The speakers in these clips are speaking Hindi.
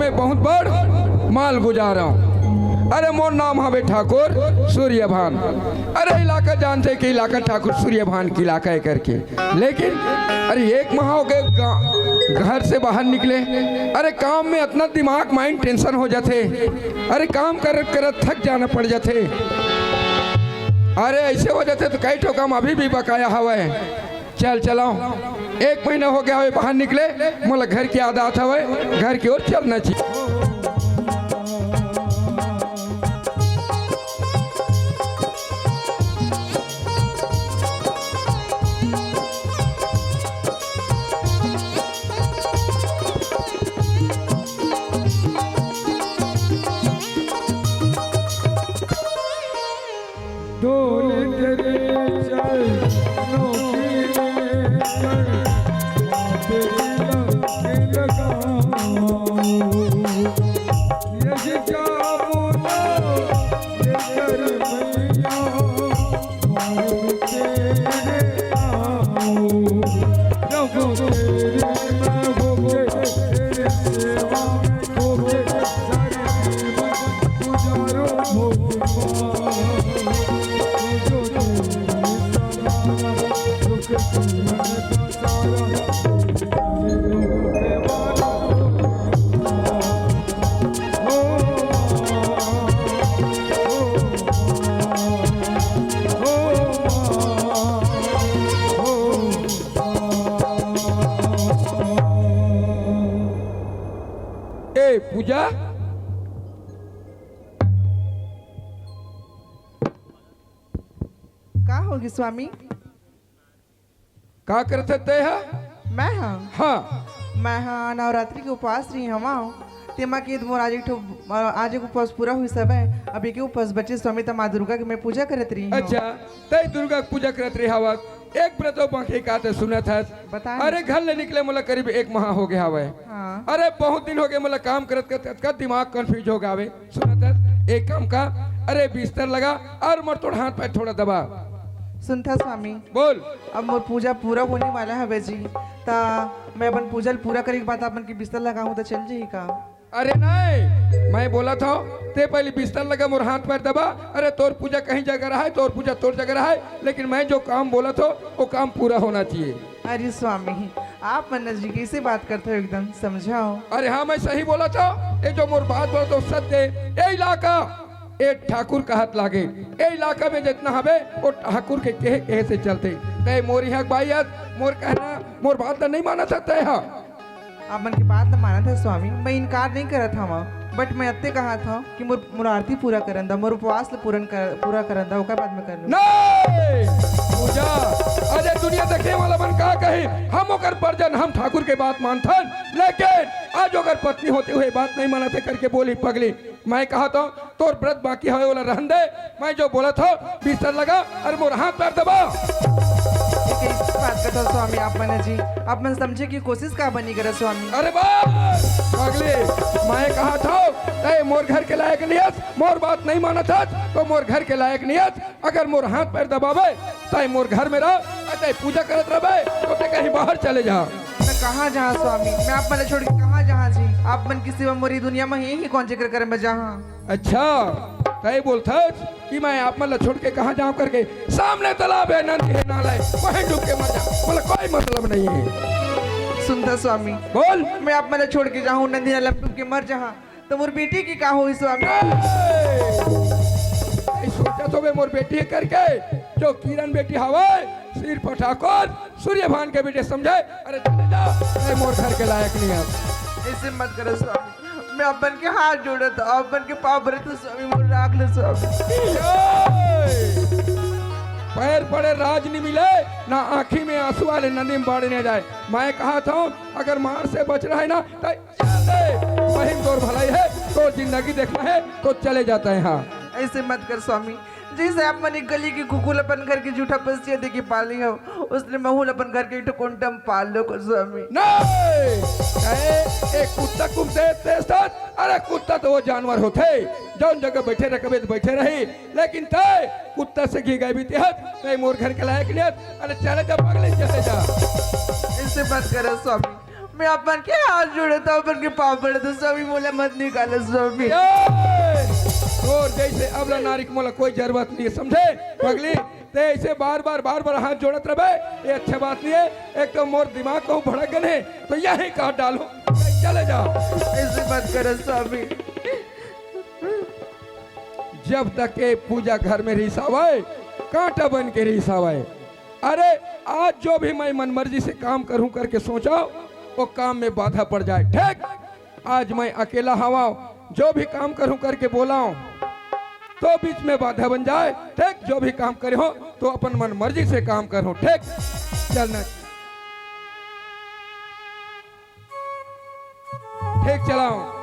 में बहुत बड़ माल गुजारा हूँ। अरे मोर नाम हवे ठाकुर सूर्यभान। अरे इलाका जानते कि इलाका ठाकुर सूर्यभान की इलाका है करके, लेकिन अरे एक माह हो गए घर से बाहर निकले। अरे काम में इतना दिमाग माइंड टेंशन हो जाते। अरे काम कर कर थक जाना पड़ जाते। अरे ऐसे हो जाते तो कई ठो काम अभी भी बकाया हवा है। चल चलाओ, 1 महीना हो गया है बाहर निकले, मोला घर की आदत हवे, घर की ओर चलना चाहिए। पूजा का होगी स्वामी? का करते ते है? मैं हाँ हाँ नवरात्रि के उपवास रही हवा तेमा के मोर आज एक उपवास पूरा हुई सब है। अभी के उपवास बचे स्वामी तो माँ दुर्गा की मैं पूजा करत रही हूँ। अच्छा तय दुर्गा पूजा करत रही हवा। एक व्रतो बाकी का तो सुना था। बता। अरे घर ले निकले मोला करीब 1 माह हो गया हवे। हाँ। अरे बहुत दिन हो गए मोला काम करत करत दिमाग कंफ्यूज हो गया। सुना था एक काम का, अरे बिस्तर लगा और मोर थोड़ा हाथ पैर थोड़ा दबा। सुनता स्वामी बोल। अब मोर पूजा पूरा होने वाला है जी, ता मैं अपन पूजा पूरा करे के बाद अपन की बिस्तर लगाऊं तो चल जाई का? अरे नहीं, मैं बोला था ते पहले बिस्तर लगा मोर हाथ पैर दबा। अरे तोर पूजा कहीं जगह रहा है, तोर पूजा तोर जगह रहा है, लेकिन मैं जो काम बोला था वो काम पूरा होना चाहिए। अरे स्वामी आप मनस जी कैसे बात करते हो, एकदम समझाओ। अरे हाँ मैं सही बोला था। ये जो मोर बात बोला तो सत्य। ये इलाका ए ठाकुर का हाथ लागे। ए इलाका में जितना हवे वो ठाकुर के कहे से चलते। ते मोर यहाँ बायत मोर कहना मोर बात नहीं माना सकता है। आप मन की बात न माना था स्वामी, मैं इनकार नहीं करा था वहाँ, बट मैं अत्ते कहा था कि मोर आरती पूरा करन दा, मोर उपवास पूरा करन दा, ओकर बाद में कर लूं। नहीं पूजा अरे दुनिया देखने वाला मन का कहे हम ओकर परजन हम ठाकुर के बात मानथन, लेकिन आज अगर पत्नी होते हुए बात नहीं मानते करके बोली पगली। मैं कहा था तोर व्रत बाकी है वाला रहन दे। मैं जो बोला था बिस्तर लगा और मोर हाथ पैर दबा। बात करता स्वामी आप मन जी, आप मन समझे की कोशिश का बनी करे स्वामी। अरे बस पगली मैं कहा था मोर घर के लायक नियत, मोर बात नहीं माना था तो मोर घर के लायक नियत। अगर मोर हाथ पैर दबावे तो मोर घर में रह, पूजा करत रहे तो ते कहीं बाहर चले जा। मैं कहाँ जहाँ स्वामी, मैं आप मन छोड़ के कहाँ जहाँ जी, आप मन किसी मोरी दुनिया में ही कौन जिक्र करे मैं जहाँ। अच्छा तय बोलता कि मैं आप मतलब छोड़ के कहाँ जाऊँ करके, सामने तालाब है नदी है नाला है वहीं डूब के मर जा, मतलब कोई मतलब नहीं है। सुनता स्वामी बोल। मैं आप मतलब छोड़ के जाऊँ नदी नाला डूब के मर जहाँ तो मोर बेटी की का हुई स्वामी? सोचा तो वे मोर बेटी है करके जो किरण बेटी हवा सिर पर ठाकुर सूर्यभान के बेटे समझे। अरे चले जा मोर घर के लायक नहीं है। ऐसे मत करो स्वामी, मैं अपन के हाथ जोड़ा था, अपन के पाँव भरे तो स्वामी मोर राख ले स्वामी। पैर पड़े राज नहीं मिले ना आँखी में आंसू वाले नदी में बढ़ने जाए। मैं कहा था अगर मार से बच रहा है ना तो वही तोर भलाई है, तो जिंदगी देखना है तो चले जाता है। हाँ ऐसे मत कर स्वामी, जैसे आप मन गली की कुकुल अपन घर की जूठा पसिया देखी पाली हो, उसने महूल अपन घर के कोंटम पाल लो को स्वामी। नहीं एक कुत्ता कुत्ते अरे कुत्ता तो वो जानवर होते जौन जगह बैठे रखबे तो बैठे रही, लेकिन तय कुत्ता से घी गए भी तय मोर घर के लायक नहीं। अरे चले जा पगले चले जा। ऐसे मत करो स्वामी, मैं अपन के हाथ जोड़ता हूँ, अपन के पाँव पड़ता हूँ स्वामी, मोला मत निकालो स्वामी। और जैसे अबला नारी को मोला कोई जरूरत नहीं है, समझे पगली? ते ऐसे बार बार हाथ जोड़त रहे, ये अच्छा बात नहीं है। एक तो मोर दिमाग को भड़क गए तो यही काट डालो, चले जाओ। ऐसे मत करो स्वामी। जब तक के पूजा घर में रीस आवे, कांटा बन के रीस आवे। अरे आज जो भी मैं मन मर्जी से काम करूं करके सोचा, वो काम में बाधा पड़ जाए। ठीक, आज मैं अकेला हवा, जो भी काम करूं करके बोला तो बीच में बाधा बन जाए। ठीक, जो भी काम करे हो तो अपन मन मर्जी से काम करो। ठीक, चलना ठीक, चलाओ।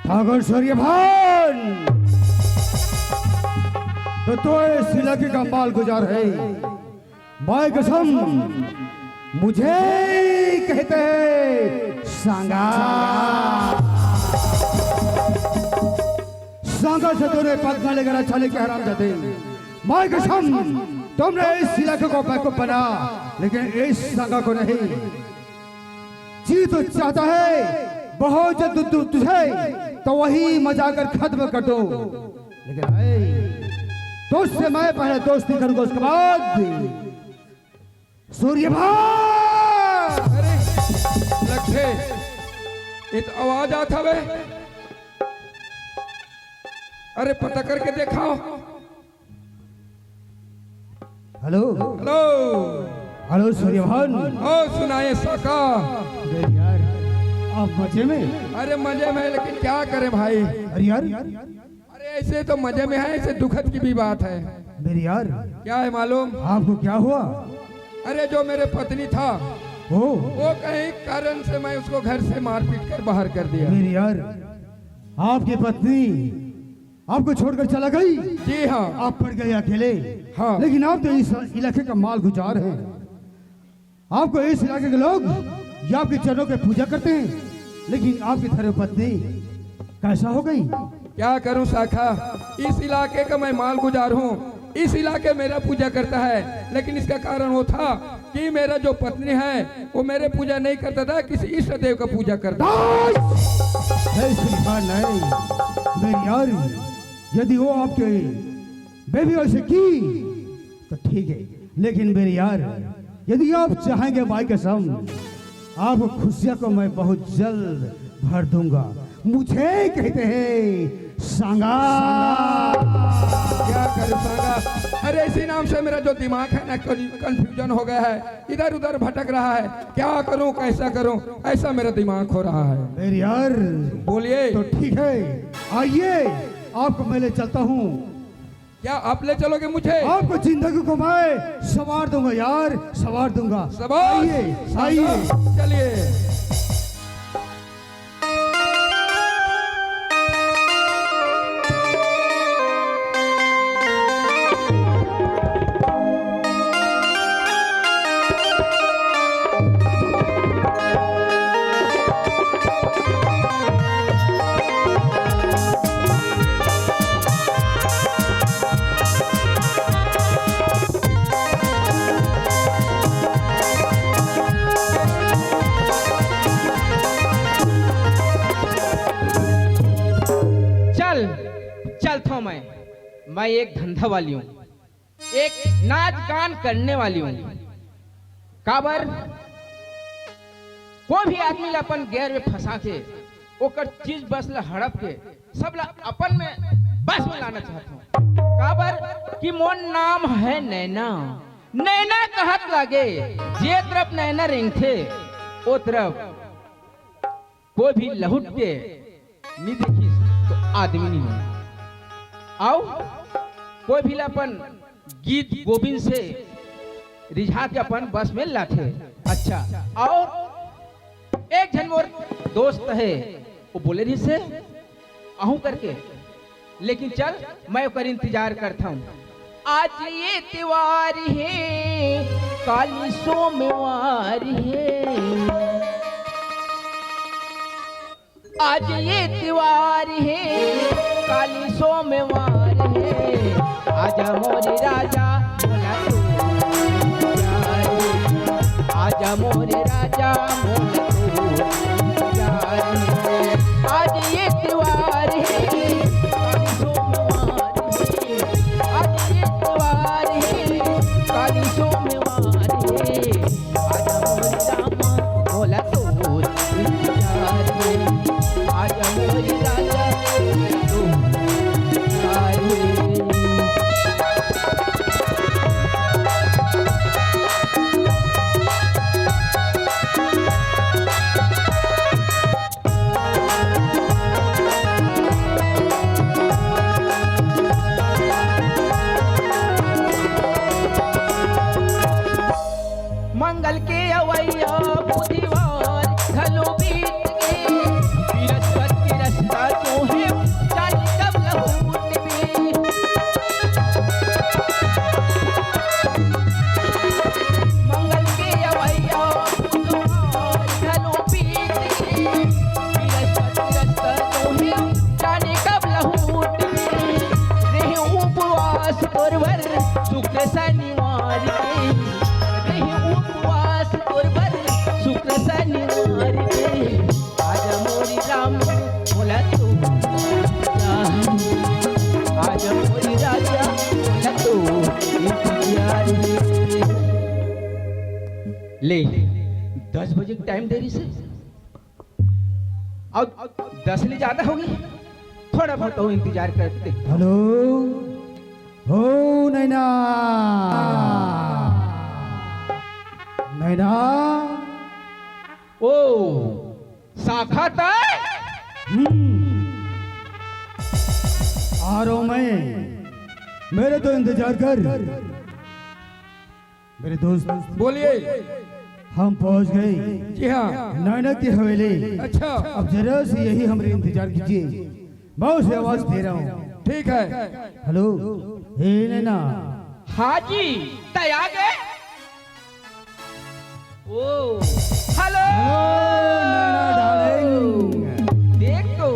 ठाकुर सूर्यभान, तो इस इलाके का माल गुजार है। माय कसम, मुझे कहते हैं सांगा। सांगा से तूने पद लेकर अच्छा लेके हराम जाते। माय कसम, तुमने इस इलाके को बैकअप बना, लेकिन इस सांगा को नहीं। जी तो चाहता है बहुत जल्द तुझे तो वही मजा कर खत्म कर दो, लेकिन दोस्त से मैं पहले दोस्ती करूंगा, उसके बाद सूर्यभान। अरे लखे, ये तो आवाज आता वे। अरे पता करके देखाओ। Hello hello hello Suryabhan. ओ सुनाए साका। यार आप मजे में? अरे मजे में, लेकिन क्या करें भाई। अरे यार, अरे ऐसे तो मजे में है, ऐसे दुखद की भी बात है। मेरी यार, क्या है मालूम? आपको क्या हुआ? अरे जो मेरे पत्नी था, वो कहीं कारण से मैं उसको घर से मार पीट कर बाहर कर दिया। मेरी यार, आपकी पत्नी आपको छोड़कर चला गई? जी हाँ। आप पड़ गए अकेले? हाँ। लेकिन आप तो इस इलाके का माल गुजार हैं। आपको इस इलाके के लोग ये आपके चरणों की पूजा करते हैं, लेकिन आपकी धर्मपत्नी कैसा हो गई? क्या करूं शाखा, इस इलाके का मैं माल गुजार हूँ, इस इलाके मेरा पूजा करता है। लेकिन इसका कारण वो था कि मेरा जो पत्नी है वो मेरे पूजा नहीं करता था, किसी इष्ट देव का पूजा करता। नहीं मेरी यार, यदि वो आपके बेबी वैसे की तो ठीक है, लेकिन मेरी यार यदि आप चाहेंगे भाई कसम, आपको खुशियां को मैं बहुत जल्द भर दूंगा। मुझे कहते हैं सांगा। क्या करे सांगा? अरे इसी नाम से मेरा जो दिमाग है ना कंफ्यूजन हो गया है, इधर उधर भटक रहा है। क्या करूं, कैसा करूं, ऐसा मेरा दिमाग हो रहा है। मेरी यार बोलिए। तो ठीक है, आइए आपको मैं ले चलता हूँ। क्या आप ले चलोगे मुझे? आपको जिंदगी को मैं सवार दूंगा यार, सवार दूंगा। सवार? आइए आइए। चलिए। चलता हूं मैं एक धंधा वाली हूँ, एक नाच गान करने वाली हूँ। काबर कोई भी आदमी अपन गैर में फंसा के ओकर चीज बस ला हड़प के सब ला अपन में बस में लाना चाहता हूँ। काबर कि मोर नाम है नैना। नैना कहत लागे जे तरफ नैना रेंगथे वो तरफ कोई भी लहुट के नहीं देखी तो आदमी नहीं है। आओ कोई भी अपन गीत गोविंद से रिझा के अपन बस में लाथे। अच्छा और एक जन मोर दोस्त है वो बोले रही से आहू करके, लेकिन चल मैं ओकर इंतजार करता हूँ। आज ये त्योहार है काली सोमवार है, आज ये त्योहार है काली सोमवार है, आजा मोरे राजा बोला तू प्यार है, आजा मोरे राजा बोला तू प्यार है, आज ये त्योहार है काली सोमवार है, आज ये त्योहार है काली सोमवार है, आजा मोरे रामा बोला तू प्यार है, आजा मोरे राजा तू प्यार है। मंगल के अवैया बुधवार घलो बीत गए, बृहस्पति के रास्ता जो है जाने कब लहूट में, मंगल के अवैया बुधवार घलो बीत गए, बृहस्पति के रास्ता जो है जाने कब लहूट में, रहे उपवास पुरवर शुक्र शनिवार के, उपवास पुरवर शुक्र शनिवार के, आजा मोरी राम बोला तू आजा मोरी राजा बोला तू इंतजार ले 10 बजे की टाइम देरी से और 10 ले ज्यादा हो गई, थोड़ा बहुत तो इंतजार करते। हेलो ओ नैना, नैना ओ शाखा तय आ रहा हूं मैं, मेरे तो इंतजार कर। मेरे दोस्त बोलिए। हम पहुंच गए जी हाँ। नैना की हवेली। अच्छा अब जरा से यही हमारे इंतजार कीजिए, मैं उसे आवाज दे रहा हूँ। ठीक है। हेलो हे नैना। हाजी तय आ गए। ओ हेलो नैना डार्लिंग। देख तो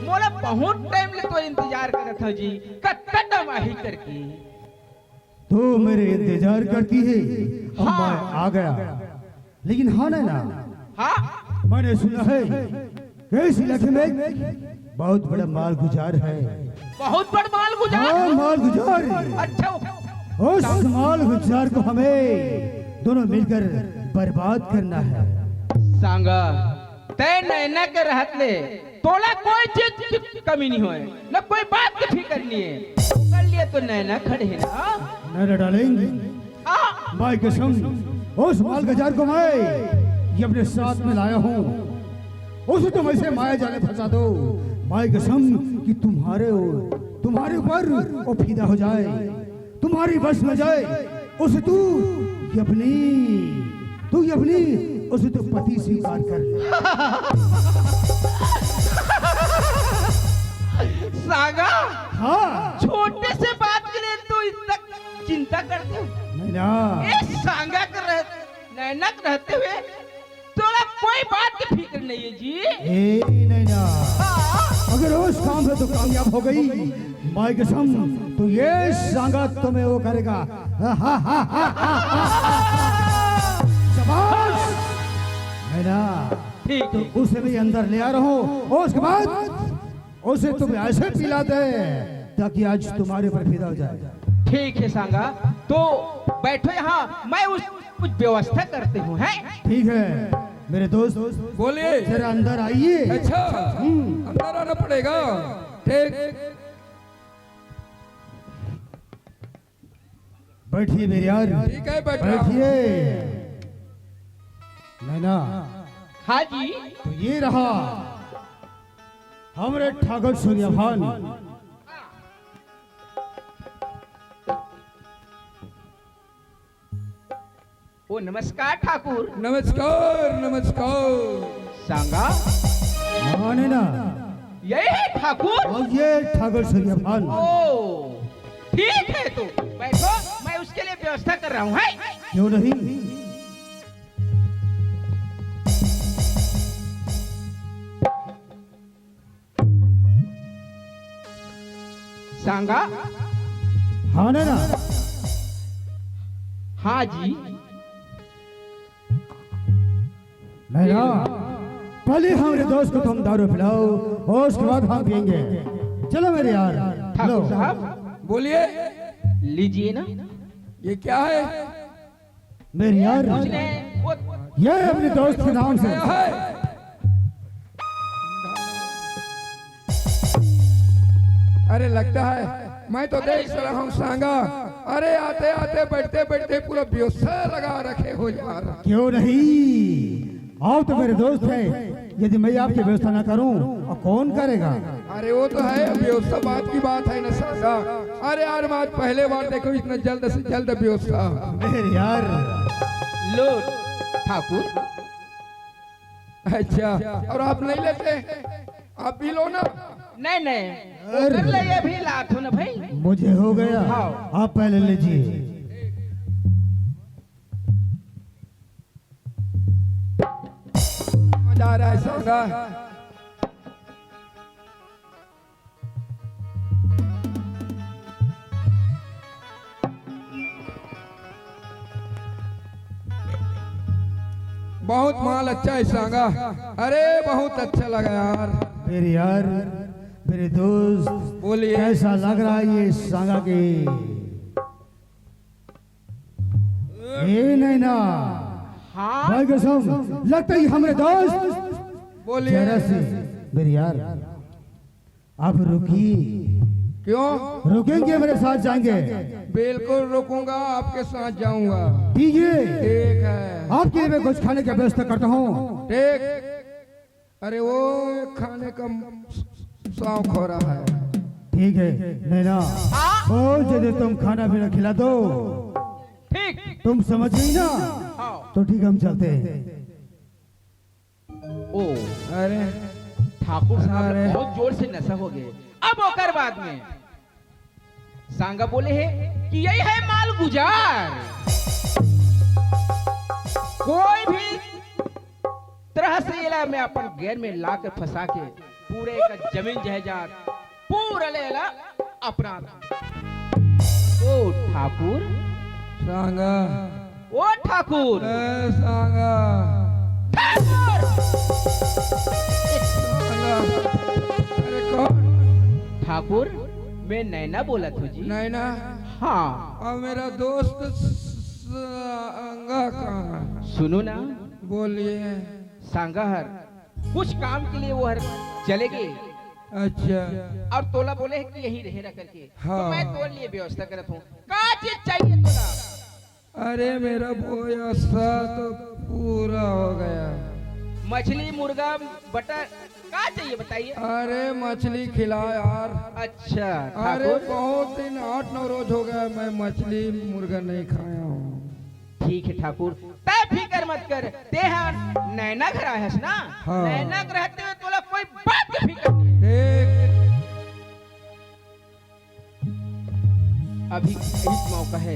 मोला बहुत टाइम ले तो इंतजार करत था जी, कत्ता दमाही करके तू मेरे इंतजार करती है। अब हाँ। मैं आ गया, लेकिन हाँ नैना, हाँ मैंने सुना है कि इस इलाके में बहुत बड़ा माल गुजार है। बहुत बड़ माल गुजार। हाँ माल गुजार। अच्छा उस माल गुजार को हमें दोनों मिलकर बर्बाद करना है। सांगा तय नैना के रहत ले तोला कोई चीज की कमी नहीं होए, न कोई बात की फिक्र नहीं है, कर लिए तो नैना खड़े हैं ना। नैना डार्लिंग, हाँ माय कसम उस माल गुजार को मैं ये अपने साथ में लाया हूँ। उसे तुम ऐसे माया जाले फंसा दो, माय कसम कि तुम्हारे ऊपर वो फिदा हो जाए, तुम्हारी बस में जाए। उसे तू अपनी उसे तो पति स्वीकार कर ले। सागा हाँ छोटे से बात के लिए तू इतना चिंता करते हो। नैना, ए सांगा कर नैना के रहते हुए थोड़ा कोई बात की फिक्र नहीं है जी। ए नैना, हाँ। अगर उस काम से तो कामयाब हो गई, माय कसम तो ये सांगा तुम्हें वो करेगा। शाबाश नैना, ठीक है। तो उसे भी अंदर ले आ रहा हूँ और उसके बाद उसे तुम ऐसे पिला दे ताकि आज तुम्हारे पर फिदा हो जाए। ठीक है सांगा, तो बैठो यहाँ, मैं कुछ व्यवस्था करते हूँ। हैं ठीक है मेरे दोस्त, बोलिए। जरा अंदर आइए। अच्छा अंदर आना पड़ेगा। ठीक बैठिए मेरे यार, ठीक है बैठ रहा हूं। बैठिए। नैना हाँ जी। तो ये रहा हमारे ठाकुर सूर्यभान। ओ नमस्कार ठाकुर। नमस्कार नमस्कार। सांगा माने ना, यही है ठाकुर। और ये ठाकुर सूर्यभान। ओ ठीक है, तो बैठो, मैं उसके लिए व्यवस्था कर रहा हूँ। है क्यों नहीं? सांगा। हाँ ना, हाँ जी। नैना, पहले हमारे दोस्त को तुम दारू पिलाओ और उसके बाद हम पियेंगे। चलो मेरे यार। ठाकुर लो। साहब बोलिए, लीजिए ना। ये क्या है? मेरे यार, उसने वो ये अपने दोस्त के नाम से। क्या है? अरे लगता है मैं तो देख रहा हूँ सांगा। अरे आते आते बैठते बैठते पूरा व्यवस्था लगा रखे हो यार। क्यों नहीं? आप तो मेरे दोस्त हैं। यदि मैं आपकी व्यवस्था ना करूं और कौन करेगा? अरे वो तो है, व्यवस्था बात की बात है ना सांगा। अरे यार मैं आज पहले बार देखो इतना जल्द से जल्द व्यवस्था। मेरे यार, लो ठाकुर। अच्छा, और आप नहीं लेते? आप भी लो ना। नहीं नहीं, वो कर ले, ये भी लात हो ना भाई। मुझे हो गया। हाँ। आप पहले लीजिए। मजा आ रहा है सांगा। बहुत माल अच्छा है सांगा। अरे बहुत अच्छा लगा यार। मेरे यार, मेरे दोस्त, बोलिए। कैसा लग रहा है ये सांगा के? ये नहीं ना हाँ भाई कसम, लगता है हमारे दोस्त। बोलिए। जरा से मेरे यार, आप रुकिए। क्यों? रुकेंगे, मेरे साथ जाएंगे। बिल्कुल रुकूंगा, आपके साथ जाऊंगा। ठीक है, ठीक है। आपके लिए मैं कुछ खाने की व्यवस्था करता हूँ। ठीक। अरे वो खाने का शौक हो रहा है। ठीक है नैना, हाँ और यदि तुम खाना पीना खिला दो, ठीक। तुम समझ गई ना? हाँ। तो ठीक, हम चलते हैं। ओ अरे ठाकुर साहब अरे। बहुत जोर से नशा हो गए। अब ओकर बाद में सांगा बोले है कि यही है माल गुजार। कोई भी तरह से इला में अपन गैर में लाकर फंसा के पूरे का जमीन जायदाद पूरा लेला अपना। ओ ठाकुर, सांगा। ओ ठाकुर, ए सांगा। ठाकुर। सांगा। अरे कौन? ठाकुर, मैं नैना बोला था जी। नैना। हाँ और मेरा दोस्त सांगा कहाँ? सुनो ना, बोलिए। सांगाहर कुछ काम के लिए वो हर चले गए अच्छा। और तोला बोले है कि यहीं रहे रह करके। हाँ। तो मैं तोल लिए व्यवस्था करत हूँ। का चीज चाहिए तोला? अरे मेरा व्यवस्था तो पूरा हो गया। मछली, मुर्गा, बटर, का चाहिए बताइए। अरे मछली खिला यार। अच्छा अरे ठाकुर, बहुत दिन 8-9 रोज हो गया मैं मछली मुर्गा नहीं खाया हूँ। ठीक है ठाकुर, तय फिकर मत कर। ते हाँ नैना घर आयस ना। हाँ। नैना घर रहते हुए तोला कोई बात की फिकर नहीं। ठीक। अभी एक मौका है,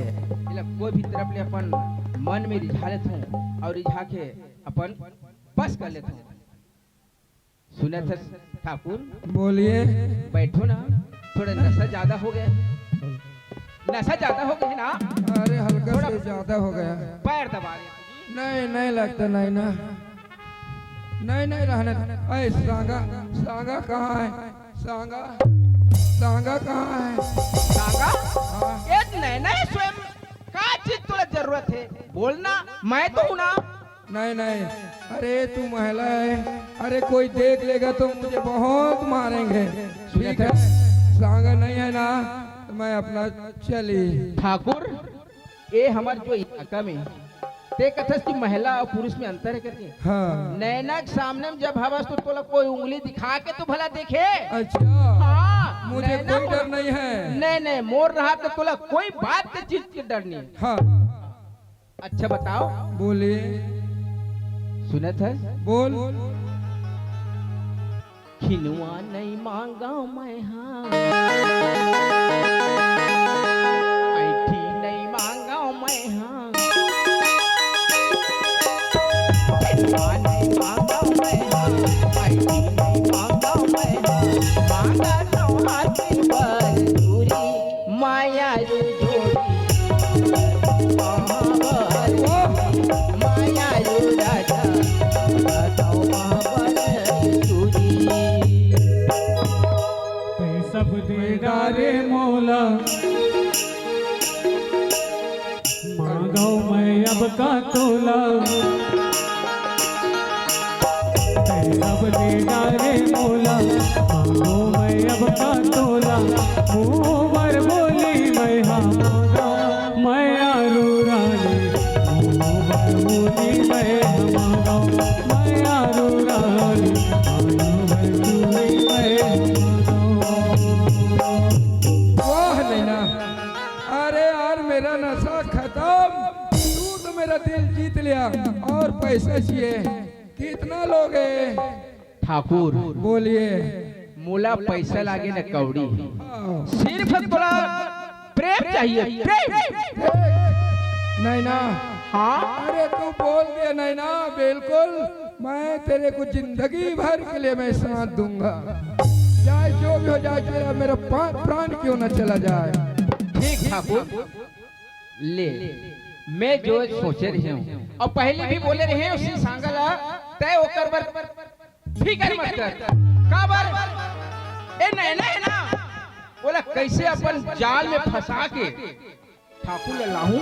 इला कोई भी तरफ ले अपन मन में रिझा लेता हूँ और रिझा के अपन बस कर लेता हूँ। सुना था ठाकुर? बोलिए। बैठो ना, थोड़ा नशा ज्यादा हो गया। नशा ज्यादा हो गया ना, अरे हल्का से ज्यादा हो गया। पैर दबा दे। नहीं नहीं लगता नहीं ना। नहीं नहीं रहने। अरे सांगा, सांगा कहाँ है? सांगा, सांगा कहाँ है? सांगा, हाँ। एक नैना है स्वयं। का चीज तुला जरूरत है बोलना, मैं तो हूं ना। नहीं नहीं। अरे तू महिला है। अरे कोई देख लेगा तो मुझे बहुत मारेंगे। ठीक है, सांगा नहीं है ना तो मैं अपना चली। ठाकुर, ये हमारे जो इलाका में ते कथस की महिला और पुरुष में अंतर है करके। हाँ नैना के सामने में जब हवस तो तोला कोई उंगली दिखा के तो भला देखे। अच्छा हाँ, मुझे नैना कोई डर नहीं है। नहीं नहीं, मोर रहा तो तोला कोई बात के चीज की डर नहीं। हाँ अच्छा बताओ, बोलिए। सुनत है? बोल। खिलवा नहीं मांगा मैं, हाँ ऐठी नहीं मांगा मैं, हाँ खिलवा नहीं मांगा मैं, हाँ ऐठी नहीं मांगा मैं, हाँ मांगा तो हाथी पर दूरी माया रू जोड़ी महावर माया रू राजा बताओ महावर दूरी। सब दे डारे मौला मांगो मैं अब का तोला। सब दे डारे मौला मांगो मैं अब का तोला। मुँह पर बोली मैं हाँ मांगा मैं आरू रानी। मुँह पर बोली मैं हाँ मांगा मैं आरू रानी। मुँह पर बोली मैं वाह नैना, अरे यार मेरा नशा खत्म, तू तो मेरा दिल जीत लिया। और पैसे चाहिए, कितना लोगे? ठाकुर बोलिए। मोला पैसा लागे न कौड़ी, हाँ। सिर्फ थोड़ा प्रेम चाहिए, प्रेम। नैना, हाँ अरे तू बोल दिया नैना, बिल्कुल मैं तेरे को जिंदगी भर के लिए मैं साथ दूंगा, चाहे जो भी हो जाए, तेरा मेरा प्राण क्यों न चला जाए। ठीक ठाकुर, ले मैं जो सोचे रहे हूँ और पहले भी बोले रहे हैं उसी सांगला तय होकर बर फिकर मत कर। का बर ए नैना है ना, बोला कैसे अपन जाल में फंसा के ठाकुर ले लाऊं,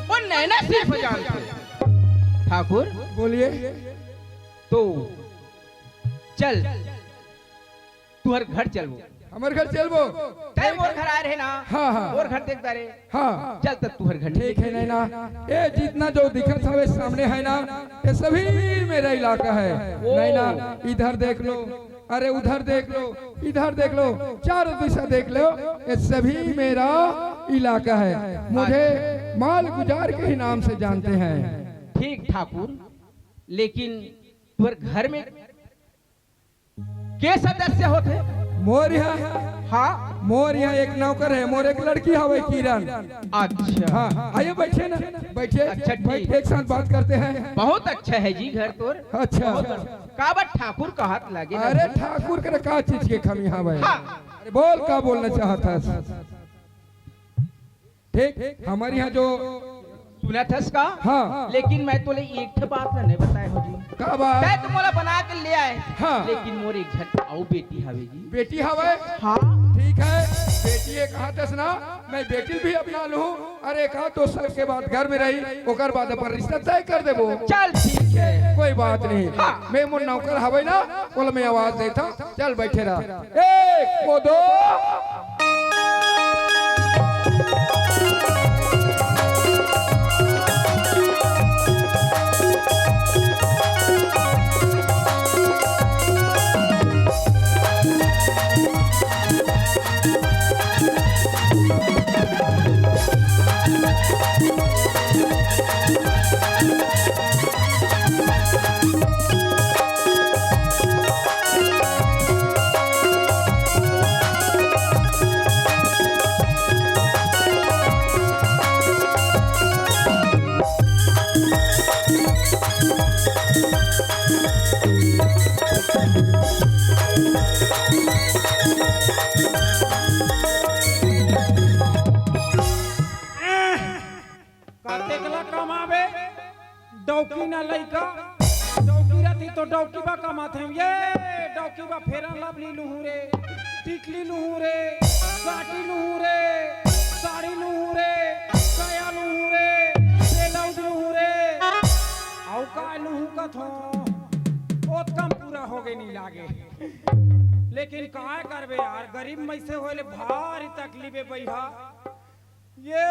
वो नैना सिर्फ जानते। ठाकुर बोलिए। तो चल तुहर घर चलबो, हमारे घर चलबो। तय मोर घर आए रहे ना। हाँ, हाँ। मोर घर देखता रे। हाँ चल तब तुहर घर ठीक है नैना, ये जितना जो दिखत हवे सामने है ना, ये सभी मेरा इलाका है। ओ। नैना इधर देख लो, अरे उधर देख लो, इधर देख लो, चारों दिशा देख लो, ये सभी मेरा इलाका है। मुझे माल गुजार के ही नाम से जानते हैं। ठीक ठाकुर, लेकिन तुहर घर में के सदस्य होते? मोर यहाँ, हाँ मोर यहाँ एक नौकर है, मोर एक लड़की हवे किरण। अच्छा, हाँ आइए बैठिए ना, बैठिए। अच्छा, ठीक। बैठ एक साथ बात करते हैं। बहुत अच्छा है जी घर तोर। अच्छा का बात ठाकुर का हाथ लगे ना? अरे ठाकुर के का चीज के कमी हवे? हाँ। अरे बोल का बोलना चाहता? ठीक, हमारे यहाँ जो सुना थस का। हाँ। लेकिन मैं तोले एक बात ना नहीं बताए हो जी। का बात? तै तो मोला बना के ले आए। हाँ। लेकिन मोर एक घर आओ बेटी हवे जी। बेटी हवे? हाँ ठीक है, बेटी एक हाथ ना, मैं बेटी भी अपना लूं। अरे कहा तो सर के बाद घर में रही, ओकर बाद अपन रिश्ता तय कर देबो। चल ठीक है, कोई बात नहीं। हाँ। मैं मुन नौकर हवे ना, बोल मैं आवाज देता, चल बैठे रह। एक वो दो। डौकी ना लइका डौकी रहती तो डौकी बा कमात हम ये डौकी बा फेरन लवली लूहू रे टिकली लूहू रे साटी लूहू रे साड़ी लूहू रे काया लूहू रे ब्लाउज लूहू रे आउ का लूहू का थो बहुत कम पूरा हो गई नहीं लागे लेकिन काय करबे यार गरीब में से होले भारी तकलीफे बैठा ये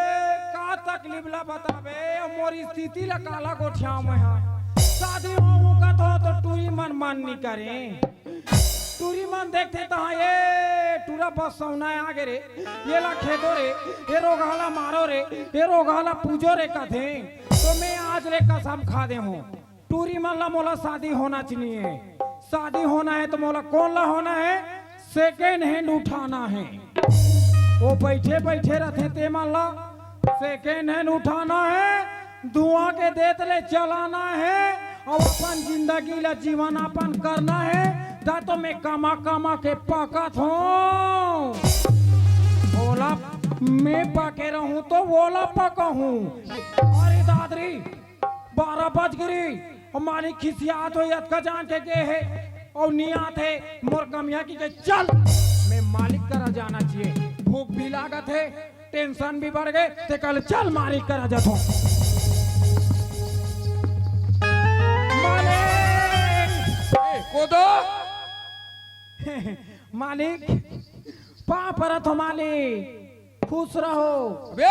का तकलीफ ला बतावे मोरी स्थिति ला काला गोठिया में है शादी हो का तो टूरी मन नहीं करे टूरी मन देखते तो हाँ ये टूरा बस सौना है आगे रे ये ला खेदो रे ये रोगाला मारो रे ये रोगाला पूजो रे कथे तो मैं आज रे कसम खा दे हूँ टूरी मन ला मोला शादी होना चाहिए शादी होना है तो मोला कौन ला होना है सेकेंड हैंड उठाना है वो बैठे बैठे रहते ते मन ला सेकेंड हैंड उठाना है धुआं के देत ले चलाना है और अपन जिंदगी ला जीवन अपन करना है दा तो मैं कमा कमा के पकत हूँ ओला मैं पके रहूं तो वोला पका हूँ अरे दादरी 12 बज गई और मालिक खिसियात हो यद का जान के गए है और नियात है मोर कमिया की के चल मैं मालिक करा जाना चाहिए भूख भी लागत है टेंशन भी बढ़ गए ते कल चल मालिक करा जाता हूँ कोदो मालिक पा परत हो मालिक खुश रहो बे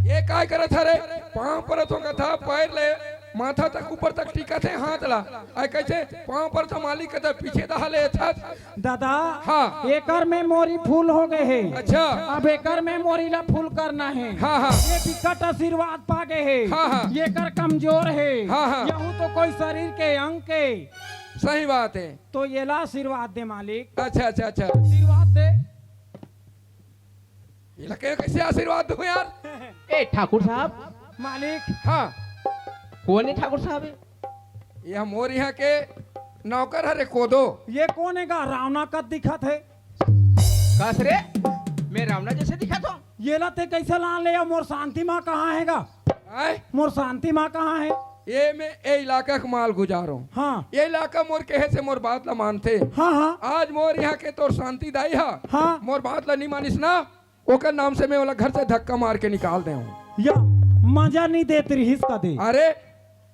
ये काय करत है रे पांव पर तो था पैर ले माथा तक ऊपर तक टिका थे हाथ ला आई कैसे पांव पर तो मालिक के पीछे दहाले था दादा हाँ। एकर में मोरी फूल हो गए है अच्छा अब एकर में मोरी ला फूल करना है हाँ हाँ ये विकट आशीर्वाद पा गए है हाँ, हाँ। ये कर कमजोर है हाँ, हाँ। यहू तो कोई शरीर के अंग के सही बात है तो ये ला आशीर्वाद दे मालिक अच्छा अच्छा अच्छा आशीर्वाद दे ये लगे कैसे आशीर्वाद दूं यार ए ठाकुर साहब मालिक हाँ कौन है ठाकुर साहब ये हम और यहाँ के नौकर है रे कोदो ये कौन है गा रावणा का दिखत है कस रे मैं रावणा जैसे दिखा था ये लाते कैसे ला ले मोर शांति माँ कहाँ है गा आए मोर शांति माँ कहाँ है ये मैं ये इलाका का माल गुजारो हाँ ये इलाका मोर कहे से मोर बात ला मानते हाँ हाँ आज मोर यहाँ के तोर शांति दाई हा हाँ मोर बात ला नहीं मानिस ना ओकर नाम से मैं वाला घर से धक्का मार के निकाल दे हूँ या मजा नहीं देती रहीस का दे अरे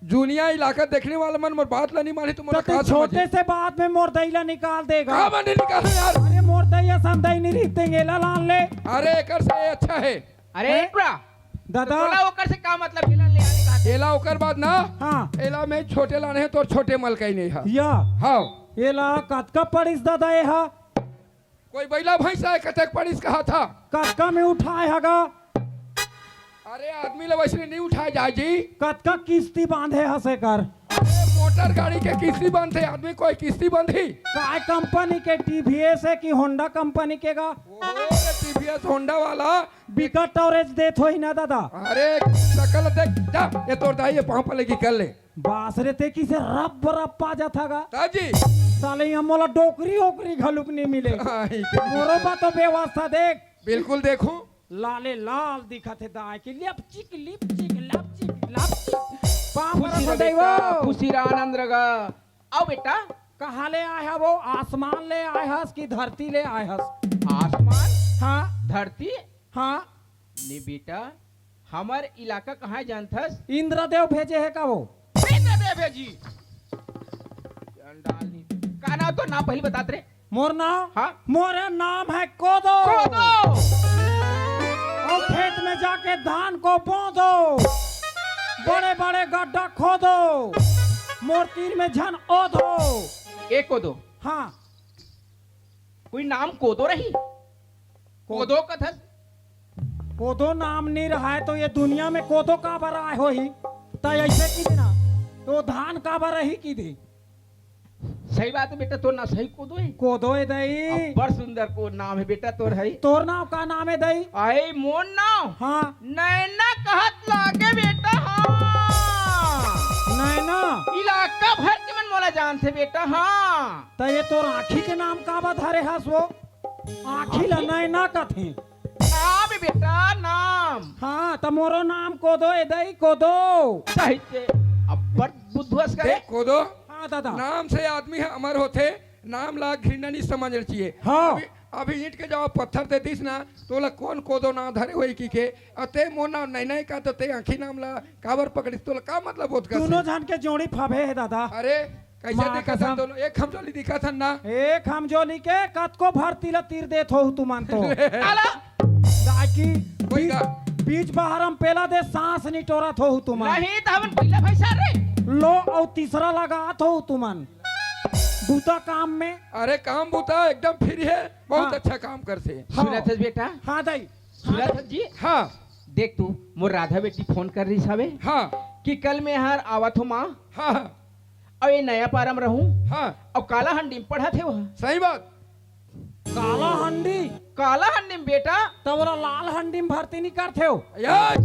जूनिया इलाका देखने वाला मन मोर बात ला नहीं मानी तो मोर तो छोटे से बात में मोर दैला निकाल देगा कहाँ मन निकालो यार अरे मोर दैया संदाई नहीं रिश्तेंगे ला लान ले अरे एकर से अच्छा है अरे एकरा दादा बोला ओकर से का मतलब एला ले आने का एला ओकर बाद ना हाँ एला में छोटे लाने हैं तो छोटे मल कहीं नहीं है या हाँ ये ला कतका पड़िस दादा ये हा कोई बैला भैंसा है कतक पड़िस कहा था कतका में उठाए हगा अरे आदमी ला वैसे नहीं उठाए जाए जी कतका किस्ती बांधे हसे कर अरे मोटर गाड़ी के किस्ती बंद थे आदमी कोई किस्ती बंधी काय कंपनी के टीवीएस है कि होंडा कंपनी के गा टीवीएस होंडा वाला बिकट स्टोरेज देत हो ही ना दादा अरे शकल देख जा ये तोड़ दाई ये पांव पर लगी कर ले बासरे ते की से रब रब पा जाता गा ताजी साले यहाँ मोला डोकरी ओकरी घलुक नहीं मिले मोरो बा तो व्यवस्था देख बिल्कुल देखो लाले लाल दिखत है दाई की लिपचिक लपचिक पाँव पर से देवो खुशी आनंद रगा आओ बेटा कहाँ ले आए है वो आसमान ले आए हस कि धरती ले आए हस आसमान हाँ धरती हाँ ने बेटा हमार इलाका कहाँ है जानथस इंद्रदेव भेजे है का वो इंद्रदेव जी चंडाली का नाम तो ना पहले बतात रे मोर नाम हाँ मोर नाम है कोदो कोदो और खेत में जाके धान को बोंदो बड़े बड़े गड्ढा खोदो मोर तीर में झन ओधो एक कोदो हाँ कोई नाम कोदो रही कोदो कथस कोदो नाम नहीं रहा है तो ये दुनिया में कोदो का बर आए हो ही तो ऐसे की देना तो धान का बर ही की दी सही बात है बेटा तो ना सही कोदो है कोदो है दई बड़ सुंदर को नाम है बेटा तोर है तोर नाम का नाम है दई आई मोर नाम हाँ नैना कहत लागे बेटा हाँ नैना इलाका भर के मन मोला जानते बेटा हाँ तो ये तोर आँखी के नाम का बधारे हस वो आँखी ला नैना कथे नाम है बेटा नाम हाँ तो मोरो नाम कोदो है दई कोदो सही से अब बड़ बुद्धवस करे देख कोदो हाँ दादा नाम से आदमी है अमर होते नाम ला घृणा नहीं समझना चाहिए हाँ। अभी ईंट के जब पत्थर दे दिस ना तो ला कौन कोदो ना धरे हुई की के अते मोर नाम नहीं का तो ते आंखी नाम ला काबर पकड़िस तो ला का मतलब होत का दोनों जन के जोड़ी फबे है दादा अरे कैसे माँ देखा कसम। था दोनों एक हमजोली दिखा था ना एक हम जो लिखे कत को भर तिला तीर देत हो तू मान तो आला ताकि कोई का बीच बाहर हम पेला दे सांस निटोरत हो तुमन नहीं तो हम पहला भैसा रे लो और तीसरा लगात हो तुमन बूता काम में। अरे काम बूता एकदम फ्री है, बहुत हाँ। अच्छा काम करते। हाँ। सुना था बेटा, हाँ दाई सुना था जी। हाँ देख तू मोर राधा बेटी फोन कर रही सावे हाँ कि कल मैं यहाँ आवत हो माँ हाँ और ये नया पारम रहूं हाँ और काला हंडी में पढ़ा थे वह सही बात। काला हंडी काला हंडी में बेटा तबरा लाल हंडी में भर्ती नहीं करते हो। यार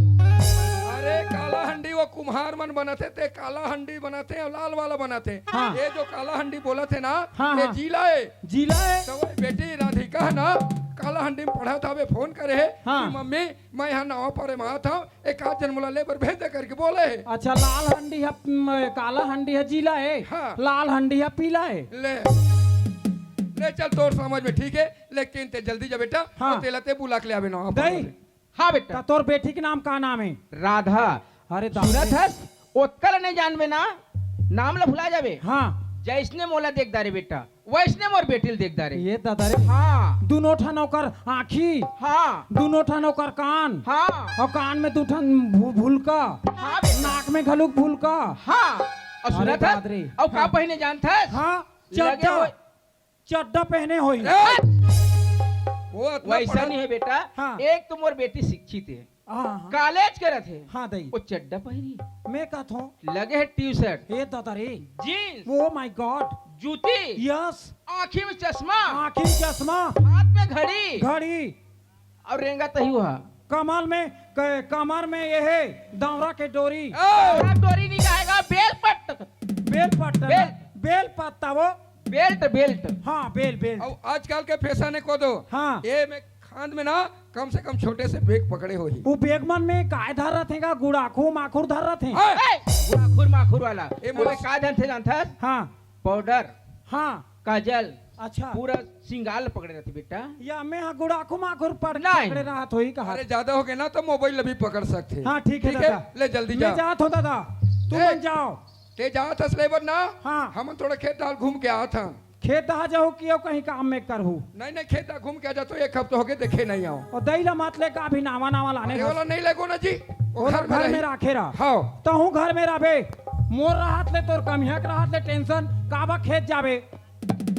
अरे काला हंडी वो कुम्हार मन बनाते थे, काला हंडी बनाते हैं और लाल वाला बनाते हैं। हाँ। ये जो काला हंडी बोला थे ना, हाँ, ये हाँ। जिला है। जिला है तो वही बेटी राधिका है ना, काला हंडी में पढ़ा था, वे फोन करे है हाँ। कि मम्मी मैं यहाँ नवा पर में था, एक आध जन्मला लेबर भेज दे करके बोले है। अच्छा लाल हंडी है काला हंडी है जिला है हाँ। लाल हंडी है पीला है। ले चल तोर समझ में ठीक है, लेकिन ते जल्दी जा बेटा। हाँ। और तेला ते बुला के ले आवे ना। दई हाँ बेटा तोर बेटी के नाम का नाम है? राधा। अरे सुना था ओत्कल नहीं जानवे ना, नाम ला भुला जावे। हाँ जैसने मोला देख दारे बेटा वैसने मोर बेटिल देख दारे। ये दादा रे हाँ दोनों ठन ओकर आँखी हाँ दोनों ठन ओकर कान हाँ और कान में दू ठन भूलका हाँ बेटा नाक में घलुक भूलका। हाँ और सुना अरे था बाप रे। और का हाँ। पहने जानता है हाँ लगे चड्डा हुए- चड्डा पहने होई। वो इतना वैसा पढ़ा- नहीं है बेटा। हाँ। एक तो मोर बेटी शिक्षित है, हाँ कॉलेज करे थे, हाँ दई वो चड्डा पहनी मैं कहता हूँ लगे है टी शर्ट ये दादा रे जीन्स ओ माय गॉड जूती यस आँखी में चश्मा आँखी चश्मा हाथ में घड़ी घड़ी और रेंगा तही हुआ कमर में कमर में ये है दावरा के डोरी डोरी नहीं कहेगा बेल पट्ट बेल पट्टा बेल। बेल पत्ता वो बेल्ट बेल्ट हाँ बेल बेल और आजकल के फैशन है को दो। हाँ। ये में खांद में ना कम से कम छोटे से बैग पकड़े हो ही। वो बेगमन में काय धर रहे थे गुड़ाखू माखुर धर रहे थे। हाँ। माखुर माखुर वाला ए, मोरे का जानते जानता हाँ पाउडर हाँ काजल अच्छा पूरा सिंगाल पकड़े रहती बेटा। या मैं हाँ गुड़ाखू माखुर पर नहीं। पकड़े रहा तो ही कहा। अरे ज्यादा हो गया ना तो मोबाइल भी पकड़ सकते। हाँ ठीक है दादा ले जल्दी मैं जा। जात हो दादा तुम ए। बन जाओ ते जा था स्लेबर ना। हाँ। हम थोड़ा खेत डाल घूम के आया था। खेत आ जाओ कि कहीं काम में करहू नहीं नहीं खेत घूम के आ जा तो एक हफ्ते हो गए देखे नहीं आओ। और दैला मत ले का अभी नावा नावा लाने अरे का वाला नहीं लगो ना जी। वो घर में रही। राखे रहा हाँ तो हूँ घर में रहे मोर राहत ले तोर कमिया के राहत ले टेंशन काबा खेत जावे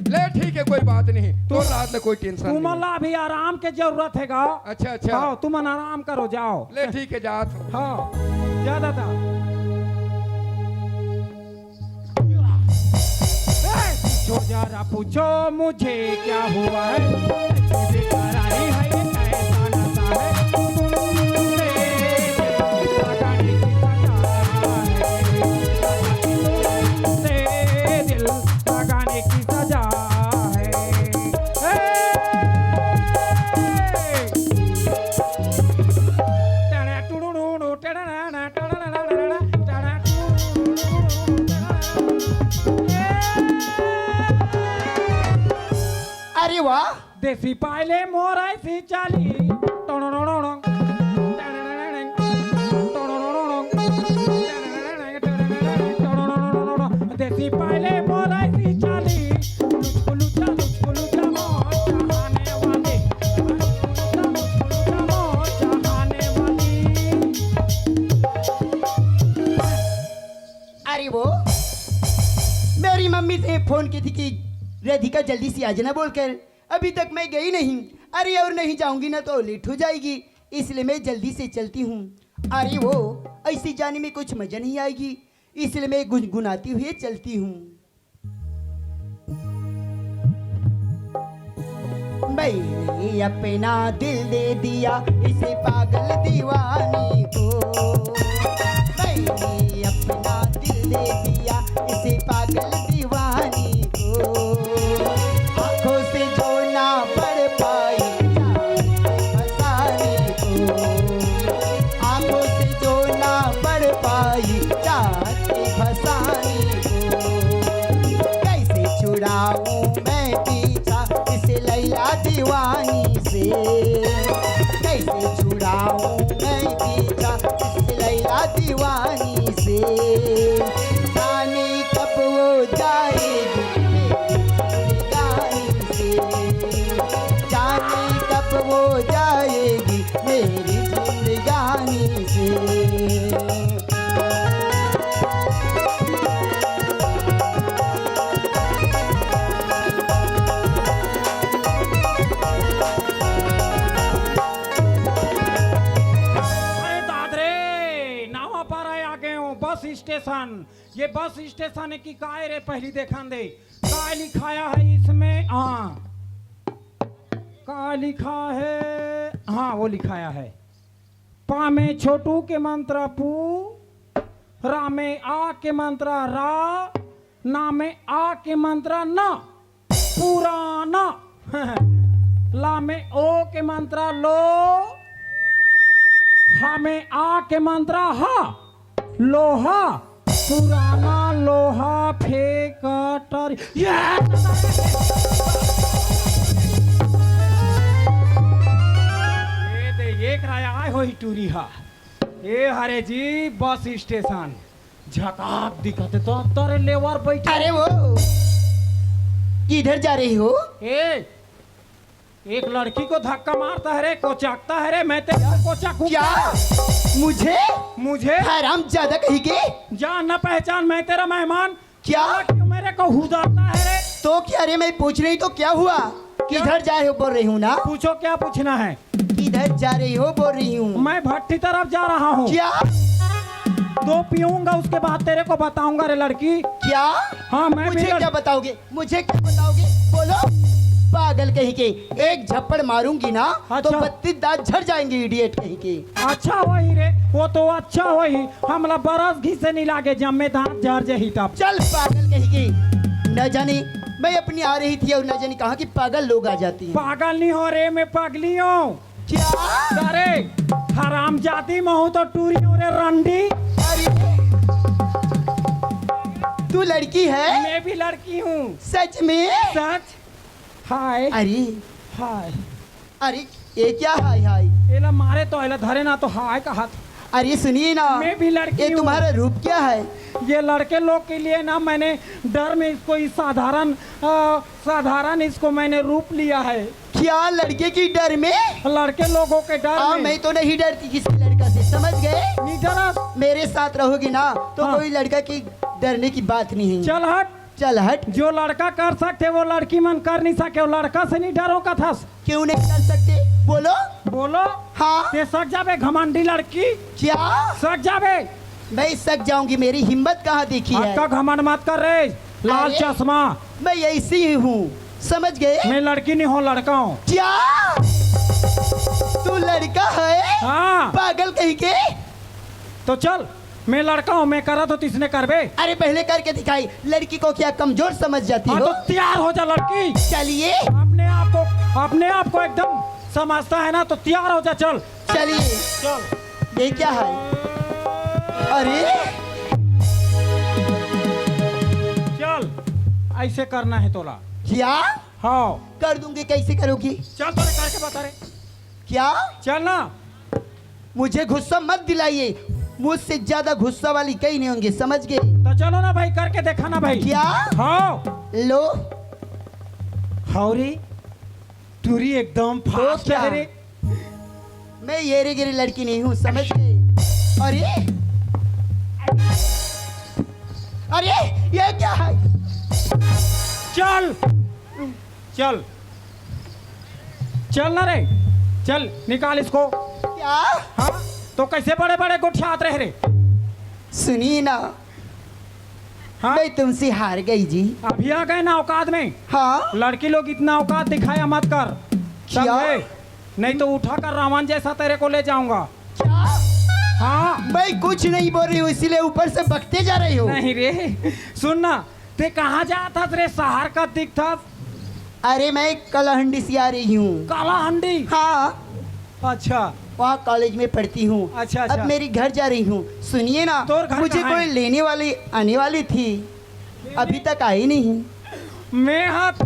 ले ठीक है कोई बात नहीं। तो रात में कोई टेंशन तुम नहीं। ला भी आराम के जरूरत है गा। अच्छा अच्छा हाँ तुम आराम करो जाओ ले ठीक है जा तो। हाँ जा दादा पूछो जरा पूछो मुझे क्या हुआ है ऐसी बेकरारी है ये कैसा नशा है तुमसे दिल लगाने की सजा है अरे वाह देसी पायले मोर ऐसी चाली देसी पायले मोर ऐसी चाली मुझको लुचा मोर चाहने वाली मुझको लुचा मोर चाहने वाली। अरे वो मेरी मम्मी से फोन की थी कि राधिका जल्दी से आ जाना बोलकर, अभी तक मैं गई नहीं। अरे और नहीं जाऊंगी ना तो लेट हो जाएगी, इसलिए मैं जल्दी से चलती हूँ। अरे वो ऐसी जाने में कुछ मजा नहीं आएगी, इसलिए मैं गुनगुनाती हुई चलती हूँ। मैंने अपना दिल दे दिया इसे पागल दीवानी को, मैंने अपना दिल दे दिया इसे पागल दीवानी को। आंखों से जो ना पढ़ पाई फसाने को, आंखों से जो ना पढ़ पाई जाते फसाने को। कैसे छुड़ाऊं मैं पीछा इस लैला दीवानी से, कैसे छुड़ाऊं मैं पीछा इस लैला स्टेशन। ये बस स्टेशन है कि काय रे, पहली देखा दे काय लिखाया है इसमें। हाँ काय लिखा है, हाँ वो लिखाया है पा में छोटू के मंत्र पू, रा में आ के मंत्र रा, ना में आ के मंत्र ना, पुराना। ला में ओ के मंत्र लो, हा में आ के मंत्र हा, लोहा, पुराना लोहा फेंकटर। ये किराया आए हो ही टूरी हा। ए हरे जी बस स्टेशन झकाक दिखते तो तेरे लेवर बैठे। अरे वो किधर जा रही हो? ए एक लड़की को धक्का मारता है रे, कोचाकता है रे, मैं तेरे को कोचाकूं क्या मुझे? मुझे हराम ज्यादा कही के। जान न पहचान, मैं तेरा मेहमान। क्या? क्यों मेरे को हुदाता है रे? तो क्या रे, मैं पूछ रही तो क्या हुआ? किधर जा रही हो बोल रही हूँ ना? पूछो क्या पूछना है? किधर जा रही हो बोल रही हूँ। मैं भट्टी तरफ जा रहा हूँ। क्या? दो पीऊंगा उसके बाद तेरे को बताऊंगा रे लड़की। क्या? हाँ मैं मुझे भी क्या बताओगे? मुझे क्या बताओगे? बोलो। पागल कहीं के, एक झप्पड़ मारूंगी ना तो अच्छा। 32 दांत झड़ जाएंगे, इडियट कहीं के। अच्छा वही रे, वो तो अच्छा वही, हमला बरस घी से नहीं लागे जम्मे दांत झड़ जाही तब। चल पागल कहीं के, न जाने मैं अपनी आ रही थी और न जाने कहा कि पागल लोग आ जाती हैं। पागल नहीं हो रे, मैं पगली हूँ। क्या? अरे हराम जाती मैं हूँ तो टूरी हूँ रे रंडी। अरे तू लड़की है? मैं भी लड़की हूँ। सच में? सच। हाय अरे हाय। अरे ये क्या हाय हाय? एला मारे तो एला धरे ना तो हाय का हाथ। अरे सुनिए ना, मैं भी लड़की ये हूँ। तुम्हारा रूप क्या है? ये लड़के लोग के लिए ना मैंने डर में इसको इस साधारण इसको मैंने रूप लिया है। क्या लड़के की डर में? लड़के लोगों के डर में। मैं तो नहीं डरती किसी लड़का से, समझ गए? नहीं डरा। मेरे साथ रहोगी ना तो हाँ। कोई लड़का की डरने की बात नहीं है। चल हट। चल हट। जो लड़का कर सकते वो लड़की मन कर नहीं सके, वो लड़का से नहीं डरो का था। क्यों नहीं कर सकते? बोलो। बोलो। हाँ। ते सक जाबे घमंडी लड़की। क्या? सक जाबे। मैं सक जाऊंगी, मेरी हिम्मत कहाँ देखी है? आपका घमंड मत कर रे, लाल अरे। चश्मा। मैं ऐसी ही हूँ, समझ गए? मैं लड़की नहीं हूँ, लड़का हूँ। क्या? तू लड़का है? हाँ पागल कहीं के। तो चल, मैं लड़का हूँ, मैं करा तो तिसने करबे। अरे पहले करके दिखाई, लड़की को क्या कमजोर समझ जाती हाँ हो? तो तैयार हो जा लड़की। चलिए। अपने आप को एकदम समझता है ना, तो तैयार हो जा। चल चलिए। चल। ये क्या है? अरे चल ऐसे करना है तोला। क्या? हाँ कर दूंगी, कैसे करोगी? चल तोरे करके बता रे। क्या? चल ना। मुझे गुस्सा मत दिलाइए, मुझसे ज्यादा गुस्सा वाली कहीं नहीं होंगे, समझ गए? तो चलो ना भाई, करके देखा ना भाई। क्या? हाँ लो। हौरी टूरी एकदम फास्ट क्या? है रे। मैं येरे गिरी लड़की नहीं हूँ, समझ गए? अरे अरे ये क्या है? चल चल चल ना रे, चल निकाल इसको। क्या? हाँ तो कैसे बड़े बड़े गुठियात रह रे। सुनिए ना, हाँ मैं तुमसे हार गई जी। अभी आ गए ना औकात में। हाँ। लड़की लोग इतना औकात दिखाया मत कर, क्या? समझे? नहीं तो उठा कर रावण जैसा तेरे को ले जाऊंगा। क्या? हाँ मैं कुछ नहीं बोल रही हूँ, इसीलिए ऊपर से बकते जा रही हो। नहीं रे, सुन ना, ते कहाँ जाता रे? शहर का दिखता। अरे मैं कलाहंडी से आ रही हूँ। काला हंडी। हाँ, अच्छा वहाँ कॉलेज में पढ़ती हूँ। अच्छा, अच्छा। अब मेरी घर जा रही हूँ। सुनिए ना, तोर घर मुझे कहाँ कोई है? लेने वाली आने वाली थी, अभी तक आई नहीं। मैं हाथ रे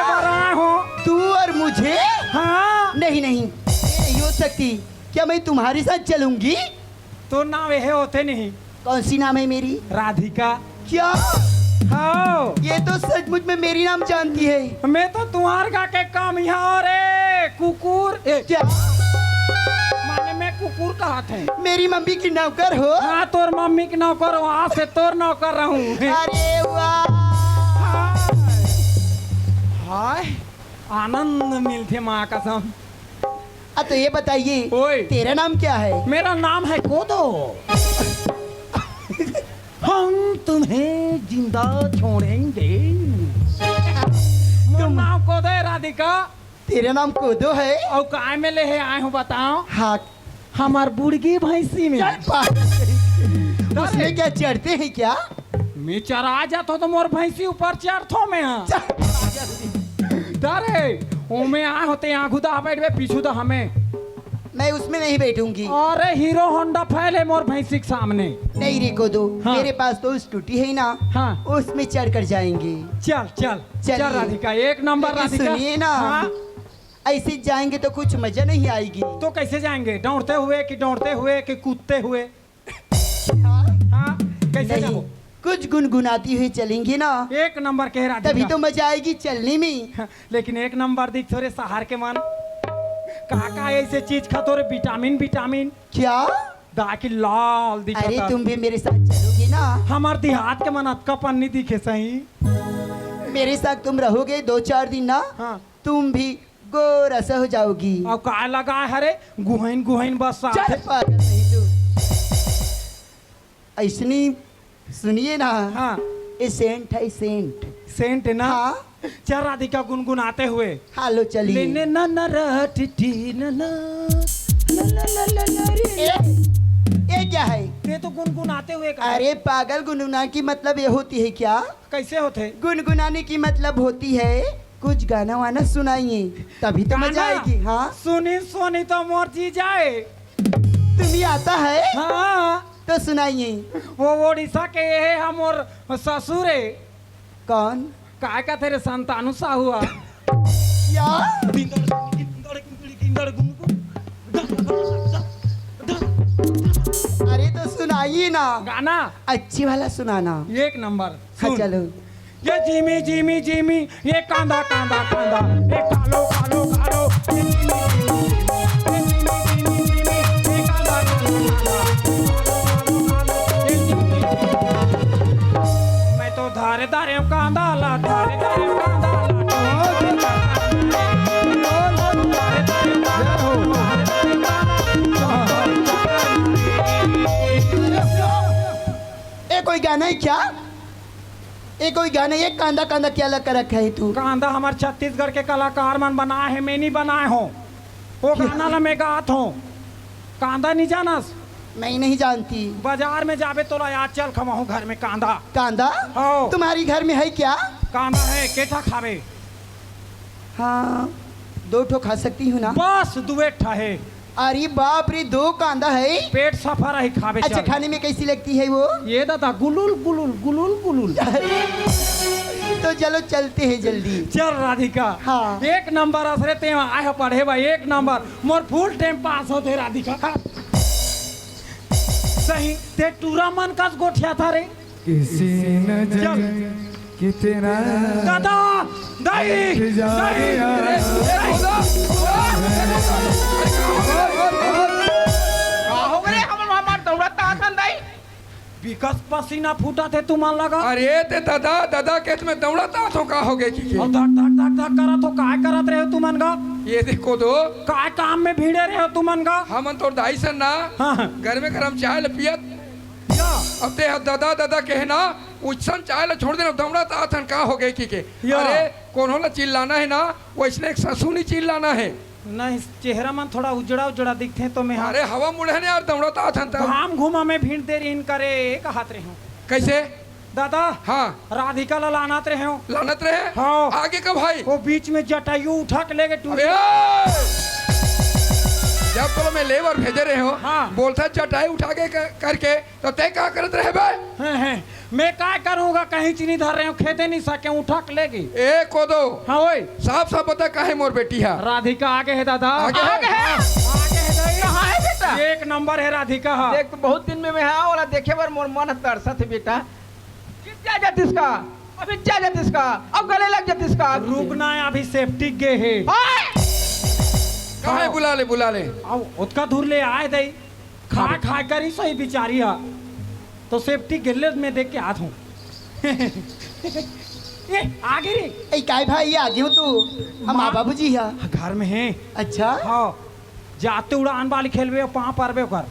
बड़ा हूँ। तू और मुझे? हाँ नहीं नहीं, ये नहीं हो सकती। क्या मैं तुम्हारे साथ चलूंगी? तो नाम यह होते नहीं। कौन सी नाम है मेरी? राधिका। क्या? हाँ ये तो सचमुच में मेरी नाम जानती है। मैं तो तुम्हार का के काम यहाँ रे कुकुर। क्या? माने मैं कुकुर कहा थे। मेरी मम्मी की नौकर हो? हाँ तोर मम्मी की नौकर हो, आज से तोर नौकर रहूं। अरे वाह, हाय आनंद मिलते माँ कसम। तो ये बताइए ओए। तेरा नाम क्या है? मेरा नाम है कोदो। हम तुम्हें जिंदा छोड़ेंगे। मोर नाम कोदो है राधिका। तेरा नाम कोदो है? और काय में ले है आए हूँ बताओ। हाँ। हमार बुड़गी भैंसी में। उसमें क्या चढ़ते हैं क्या? मैं चरा जाता तो मोर भैंसी ऊपर चढ़थो में डरे ओ में आए होते यहाँ खुदा बैठ गए पीछू तो हमें। मैं उसमें नहीं बैठूंगी। अरे हीरो होंडा फैले मोर भैंसी के सामने। नहीं रे कोदो, हाँ। मेरे पास तो स्कूटी है ना, हाँ। उसमें चढ़ कर जाएंगे। चल चल चलिए। चल राधिका एक नंबर लेकिन राधिका। सुनिए ना, हाँ? ऐसे जाएंगे तो कुछ मजा नहीं आएगी। तो कैसे जाएंगे? दौड़ते हुए कि दौड़ते हुए कि कूदते हुए? हाँ? हाँ कैसे नहीं, जाओ? कुछ गुनगुनाती हुई चलेंगे ना, एक नंबर के राधिका। तभी तो मजा आएगी चलने में। हाँ, लेकिन एक नंबर दिख थोड़े सहार के मन काका ऐसे चीज खा थोड़े विटामिन विटामिन क्या? दाकी लाल दिखा अरे तुम भी मेरे साथ चलोगे ना? हमार देहात के मन अतका पन्नी दिखे सही। मेरे साथ तुम रहोगे 2-4 दिन ना, हाँ। तुम भी गोरा सा हो जाओगी। और का लगा है रे गुहैन गुहैन बस चल साथ। पागल नहीं तू। ऐसनी सुनिए ना, हाँ ये सेंट है सेंट। सेंट ना। हाँ। चल राधिका गुनगुनाते हुए। हालो चलिए। लेने ना ना रटी ना ना ला ला ला ला ला रे। ये क्या है? ये तो गुनगुनाते हुए कहा। अरे पागल, गुनगुना की मतलब ये होती है क्या? कैसे होते? गुनगुनाने की मतलब होती है कुछ गाना वाना सुनाइए, तभी तो मजा गाना? आएगी। हाँ, सुनी सुनी तो मोर जी जाए। तुम्हें आता है हाँ तो सुनाइए। वो ओडिशा के है हम और ससुर है। कौन? काय का तेरे संतानु सा हुआ। क्या? अरे तो सुनाइए ना, गाना अच्छी वाला सुनाना। एक नंबर। हाँ सुन। चलो। ये जिमी जिमी जिमी ये कांदा कांदा कांदा ये कालो कालो कालो ये जिमी जिमी जिमी ये कांदा कालो कांदा ये जिमी। मैं तो धारे धारे कांदा ला धारे धारे कांदा ये कोई गाना है क्या? ये कोई गाना? ये कांदा कांदा क्या लग कर रखा है तू? कांदा हमारे छत्तीसगढ़ के कलाकार मन बनाए है, मैं नहीं बनाए हो। वो गाना ला मैं गात हूँ। कांदा नहीं जानस? मैं नहीं जानती। बाजार में जाबे तो याद चल खमाहू घर में कांदा। कांदा? हाँ। तुम्हारी घर में है क्या? कांदा है केठा खावे? हाँ, 2 ठो खा सकती हूँ ना। बस दुए है। अरे बाप रे, 2 कांदा है? पेट सफा रही खावे। अच्छा, चल। खाने में कैसी लगती है वो? ये दादा गुलुल गुलुल गुलुल गुलुल। तो चलो चलते हैं जल्दी। चल राधिका। हाँ। एक नंबर असरे ते आए पढ़े भाई एक नंबर मोर फुल टाइम पास होते राधिका। सही ते टूरा मन का गोठिया था रे। किसी नजर कितना दादा दाई विकास पसीना फूटा थे तुम्हारा लगा। अरे ते दादा दादा खेत में दौड़ता तो का हो गए की और धक धक धक धक करा तो काय करत रहे हो तुमन का? ये देखो तो काय काम में भीड़े रहे हो तुमन का? हमन तो दाई सन ना हाँ। घर में गरम चाय ल पियत या अब ते दादा दादा कहना उछन चाय ल छोड़ देना दौड़ता थन का हो गए की के या। अरे कौन होला चिल्लाना है ना वैसने एक ससुनी चिल्लाना है। नहीं चेहरा मन थोड़ा उजड़ा उजड़ा दिखते हैं तो मैं अरे हवा मुड़े ने यार दौड़ता थन तब घाम घुमा में भीड़ दे रही करे कहत रहे हो कैसे दादा। हाँ राधिका ला लानत रहे हो। लानत रहे हाँ। आगे का भाई वो बीच में जटायु उठा के ले गए टूट। अबे जब तो मैं लेबर भेजे रहे हो हाँ। बोलता चटाई उठा के करके तो तय क्या करत रहे बे हैं मैं क्या करूँगा कहीं चीनी धर रहे हो खेते नहीं सके उठा के ले गई। ए कोदो हाँ वही साफ साफ बता काहे मोर बेटी है राधिका आगे है दादा। आगे है? आगे है दाई। कहाँ है बेटा? एक नंबर है राधिका। हाँ। देख तो बहुत दिन में मैं हाँ वाला देखे बार मोर मन तरसा थे बेटा। क्या जात इसका? अभी क्या जात इसका? अब गले लग जात इसका। रुकना है अभी सेफ्टी गे है। काहे बुला ले अब उसका धूर ले आए दई खा खा कर ही सही बिचारी है तो सेफ्टी गिल्ले में देख के हाथ हूँ। ये आगे रे ए काय भाई, ये आगे हो तू? हम माँ- बाबूजी है। घर में है। अच्छा, हाँ जाते उड़ान वाली खेलबे पाँ परबे ओकर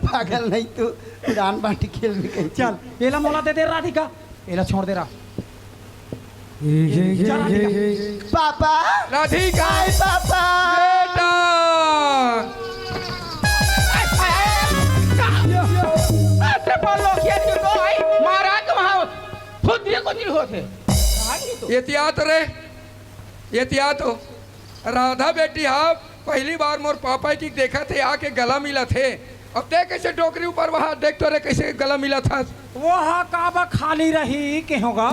पागल नहीं तू उड़ान बाटी खेल में कहीं चल एला मोला दे दे राधिका एला छोड़ दे रहा चल राधिका पापा राधिका हाय पापा बेटा ऐसे पर लोग ये क्यों तो आई मारा के वहां खुद ये कुछ नहीं होते एहतियात रे एहतियात हो राधा बेटी आप पहली बार मोर पापा की देखा थे आके गला मिला थे अब देख कैसे टोकरी ऊपर वहां देख तो रे कैसे गला मिला था वो हा काबा खाली रही के होगा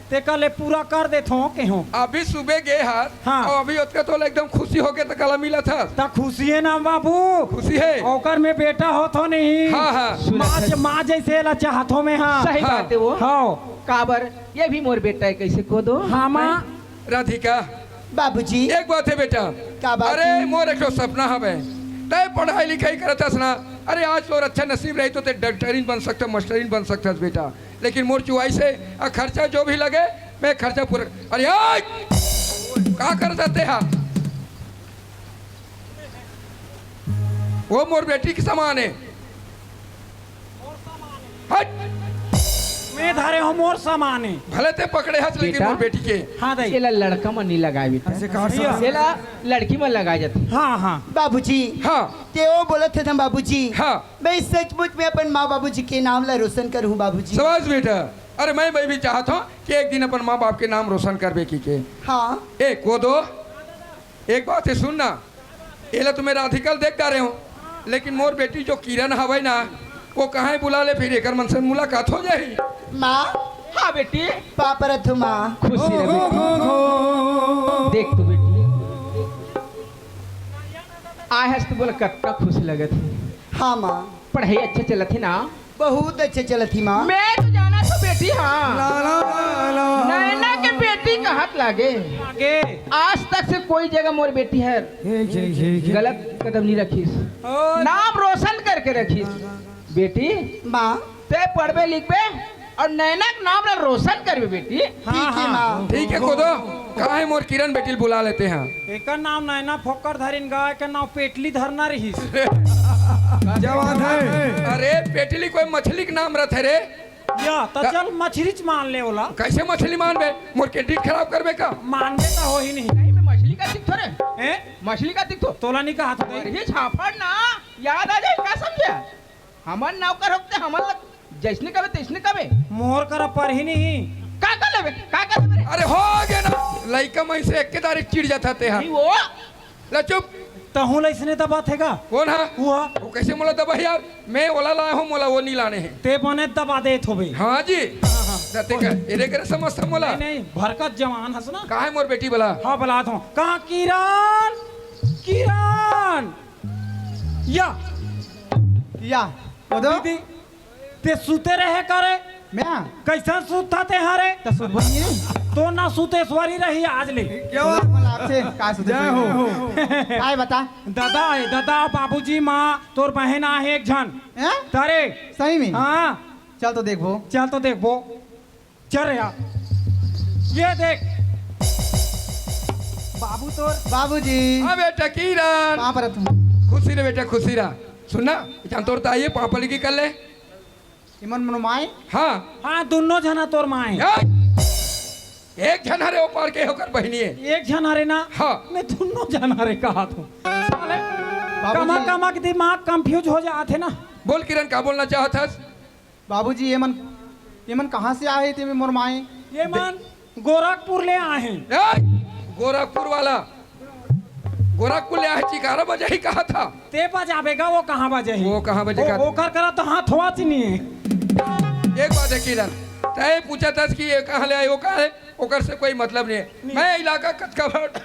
तेका ले पूरा कर देथो के हो अभी सुबह गए हाथ हाँ। और अभी उसके तो एकदम खुशी हो गए तो गला मिला था ता खुशी है ना बाबू खुशी है ओकर में बेटा हो तो नहीं हाँ हाँ माँ जैसे ला चाहतो में हाँ सही हाँ। बात है वो हाँ काबर ये भी मोर बेटा है कैसे को दो हाँ माँ राधिका बाबूजी एक बात है बेटा क्या बात अरे है? मोर एक तो सपना हवे तय पढ़ाई लिखाई करतस ना अरे आज तो अच्छा नसीब रही तो ते डॉक्टरीन बन सकता मास्टरीन बन सकता बेटा लेकिन मोर चुआई से खर्चा जो भी लगे मैं खर्चा पूरा अरे क्या कर देते हैं वो मोर बेटी के समान है हट मैं धारे हो मोर सामान है भले ते पकड़े हस लेकिन बेटा। मोर बेटी के हाँ दई एला लड़का मन नहीं लगाए बेटा एला लड़की मन लगाए जाते हाँ हाँ बाबूजी हाँ ते वो बोले थे हम बाबूजी हाँ मैं सचमुच में अपन माँ बाबूजी के नाम ला रोशन करूँ बाबूजी समझ बेटा अरे मैं भी चाहता हूँ कि एक दिन अपन माँ बाप के नाम रोशन कर बेकी के हाँ एक वो दो एक बात है सुनना ये तो मैं राधिकल देख जा रहे हूँ लेकिन मोर बेटी जो किरण हवे ना वो कहाँ बुला ले फिर एक मन से मुलाकात हो जाए माँ हाँ बेटी पापा रथु माँ खुशी रहे बेटी देख तू बेटी आए हंस तो बोला कितना खुश लगे थे हाँ माँ पढ़ाई अच्छा चला थी ना बहुत अच्छे चलत थी माँ मैं तो जाना तो बेटी हाँ नैना के बेटी का हाथ लागे आगे आज तक से कोई जगह मोर बेटी है गलत कदम नहीं रखीस नाम रोशन करके रखीस बेटी माँ ते पढ़बे लिखबे और नैना के नाम ला रोशन करबे बेटी ठीक है माँ ठीक है खुदो कहाँ है मोर किरण बेटी बुला लेते हैं एक नाम नैना फोकर धरिन गाय के नाम पेटली धरना रही जवान है अरे पेटली कोई मछली के नाम रहते रे या तो चल मछली मान ले ओला कैसे मछली मानबे मोर केटी खराब करबे का मानबे तो हो ही नहीं नहीं मैं मछली का दिख थोड़े ए मछली का दिख तो तोला नहीं कहा था ये छापड़ ना याद आ जाए क्या समझे हमन नौकर होते हमन जैसने कबे तैसने कबे मोर कर पर ही नहीं का कर लेबे का कर लेबे अरे हो गया ना लइका मैं से एक के तारीख चिढ़ जाता थे नहीं वो ले चुप तहु लैसने दबा थेगा कौन है हुआ वो कैसे मोला दबा यार मैं ओला लाया हूँ मोला वो नहीं लाने हैं ते बने दबा दे थोबे हाँ जी रहते का इधर करे समझता मोला नहीं नहीं भरकत जवान हंस ना कहाँ है मोर बेटी बोला हाँ बला दो कहाँ किरण किरण या दीदी ते सूते रहे करे मैं कैसा सूता ते हारे तो सुनबनिए तो ना सूते सवारी रही आज ले क्या हुआ आपसे का सुधर जय हो काय बता दादा है दादा बाबूजी माँ तोर बहन आहे एक जन हैं तारे सही में हाँ चल तो देखो चल तो देख वो चल रे यार ये देख बाबू तोर बाबूजी हाँ बेटा किरण कहाँ पर तुम खुशी रे बेटा खुशी रहा सुनना जान तोड़ आइए पापा लिखी कर ले इमन मनुमाए हाँ हाँ दोनों जना तोर माँ है यार, एक जन हरे ऊपर के होकर बहनी है एक जना रे ना हाँ। मैं दोनों जना रे कहा तू साले कमा बाबूजी कमा के दिमाग कंफ्यूज हो जाते ना बोल किरण क्या बोलना चाहता बाबूजी ये मन कहाँ से आए थे मनुमाए ये मान गोरखपुर ले आए हैं गोरखपुर वाला गोरखपुर ले आए चिकारा बजा ही कहा था ते बजावेगा वो कहाँ बजे वो कहाँ बजेगा? वो कर करा तो हाथ हुआ सी नहीं है एक बात है किरण तय पूछा था कि ये कहाँ ले आए वो कहाँ है ओकर से कोई मतलब नहीं है मैं इलाका कचका भर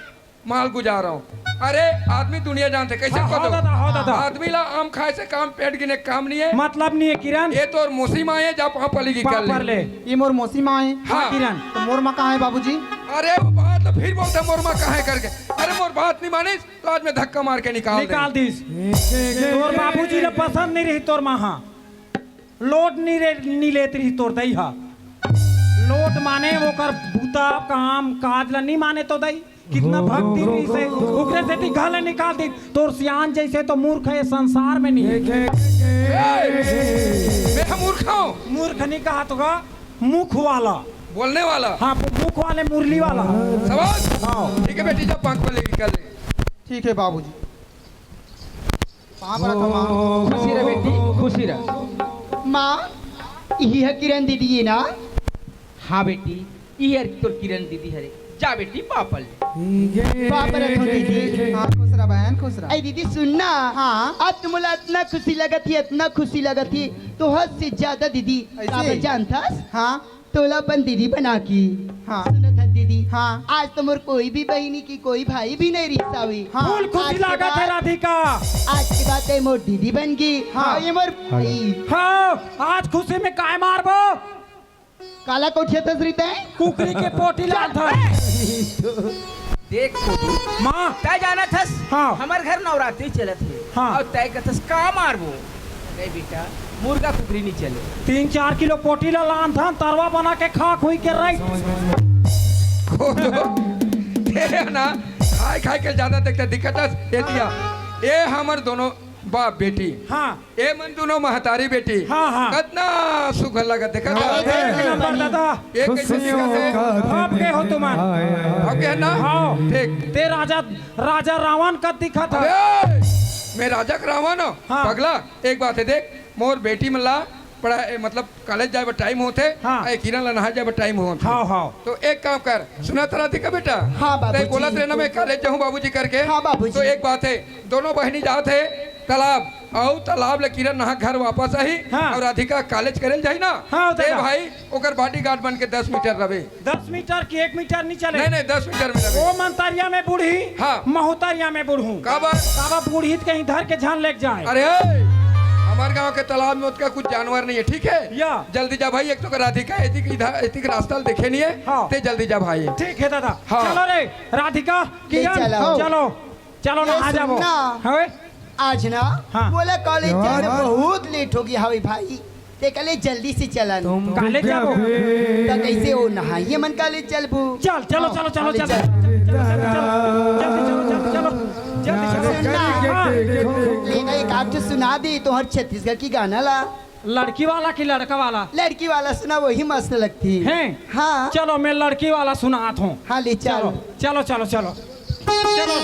माल गुजार रहा हूँ अरे आदमी दुनिया जानते कैसे हाँ, कदो? दादा, हाँ, दादा। आदमी ला आम खाए से काम पेट गिने काम नहीं है मतलब नहीं है किरण ये तो और मौसी माँ है जा पापा लिखी कर पर ले ले ये मोर मौसी माँ है हाँ। किरण तो मोर माँ कहाँ है बाबूजी अरे वो बात तो फिर बोलता मोर माँ कहाँ है करके अरे मोर बात नहीं मानिस तो आज मैं धक्का मार के निकाल निकाल दीस तोर बाबूजी ने पसंद नहीं रही तोर माँ लोट नहीं लेती रही तोर दई हा लोट माने वो कर भूता काम काज ला नहीं माने तो दई कितना भक्ति भी से उगरे से ती गाले निकाल दी तोर सियान जैसे तो मूर्ख है संसार में नहीं मैं मूर्ख हूँ? मूर्ख नहीं कहा तो का मुख वाला बोलने वाला? हाँ मुख वाले मुरली वाला सवाल? हाँ ठीक है बेटी, जब पंख पर लेके कर ले। ठीक है बाबूजी। कहाँ पर था माँ? खुशी रह बेटी, खुशी रह। माँ यह किरण दीदी है ना? हाँ बेटी, ये तो किरण दीदी हरे। जा बेटी पापल बाप रखो दीदी। हाँ खुश रहा बहन, खुश रहा। अरे दीदी सुनना। हाँ। आज तुम्हें इतना खुशी लगा थी, इतना खुशी लगा थी तो हद से ज्यादा दीदी ऐसे? काबर जानता? हाँ तोलापन दीदी बना की। हाँ। सुना था दीदी। हाँ। आज तो मोर कोई भी बहनी की कोई भाई भी नहीं रिश्ता हुई। हाँ। फूल आज खुशी के लागत है बाद- राधिका। आज की बात है मोर दीदी बन गई। हाँ। और ये मोर भाई हाँ आज खुशी में काय मारबो? काला कोठिया तसरीता है। कुकरी के पोटी लाल था। देख खोटू, माँ तय जाना थस। हाँ। हमार घर नवरात्रि चलत है। हाँ। और तय कथस का मारबो? नहीं बेटा, मुर्गा कुकरी नहीं चले। 3-4 किलो पोटी ला लान था तरवा बना के खा खुई के रही। तेरे ना खाए खाए के ज्यादा देखते दिक्कत है। ये दिया ये हमर दोनों बाप बेटी, हाँ ये मन दोनों महतारी बेटी। हाँ, हाँ। कितना सुख लगत है, कितना एक नंबर दादा। ये कैसे दिक्कत है? आप के हो तुम? अब क्या है ना? हाँ। ठीक। ते राजा रावण का दिखा था। अबे, मैं राजा रावण हूँ? हाँ। पगला एक बात है देख, मोर बेटी मल्ला पढ़ा मतलब कॉलेज जाए टाइम होते। हाँ। किरण ला नहा जाए टाइम होते। हाँ हाँ तो एक काम कर, सुना था राधिका बेटा? हाँ, बाबूजी। तो बोला तेरे ना मैं कॉलेज जाऊँ बाबूजी करके। हाँ, बाबूजी। तो एक बात है, दोनों बहनी जाते तालाब और तालाब ले किरण नहा घर वापस आई। हाँ। और राधिका कॉलेज करे जाई ना। हाँ, ते उतरा। भाई ओकर बॉडीगार्ड बन के 10 मीटर रहे। 10 मीटर की 1 मीटर नहीं चले। नहीं नहीं 10 मीटर में रहे। वो मंतरिया में बूढ़ी। हाँ। महोतरिया में बूढ़ू। काबर? काबा बूढ़ी कहीं धर के झान लेके जाए। अरे हमारे गांव के तालाब में उसका कुछ जानवर नहीं है, ठीक है? या। जल्दी जा भाई, एक तो राधिका इधर रास्ता देखे नहीं है। हाँ। ते जल्दी जा भाई। ठीक है दादा। हाँ। चलो रे राधिका किरण चलो। चलो चलो ये नहा जाबो। सुनना। हाँ आज ना हाँ। बोला कॉलेज जाने बहुत लेट हो गया हवे भाई। ते कले जल्दी से चलन। कॉलेज जाबो। तो कैसे हो नहाइए मन कॉलेज चलबू। चल चलो चलो चलो कॉलेज चलो जल्दी चलो जल्दी चलो। सुनना। हाँ। लेना एक आप जो सुना दी तुम्हार छत्तीसगढ़ की गाना ला। लड़की वाला कि लड़का वाला लड़की वाला सुना वही मस्त लगती हैं? हाँ चलो मैं लड़की वाला सुनाता हूँ। हाँ ले चलो चलो। चलो चलो चलो चलो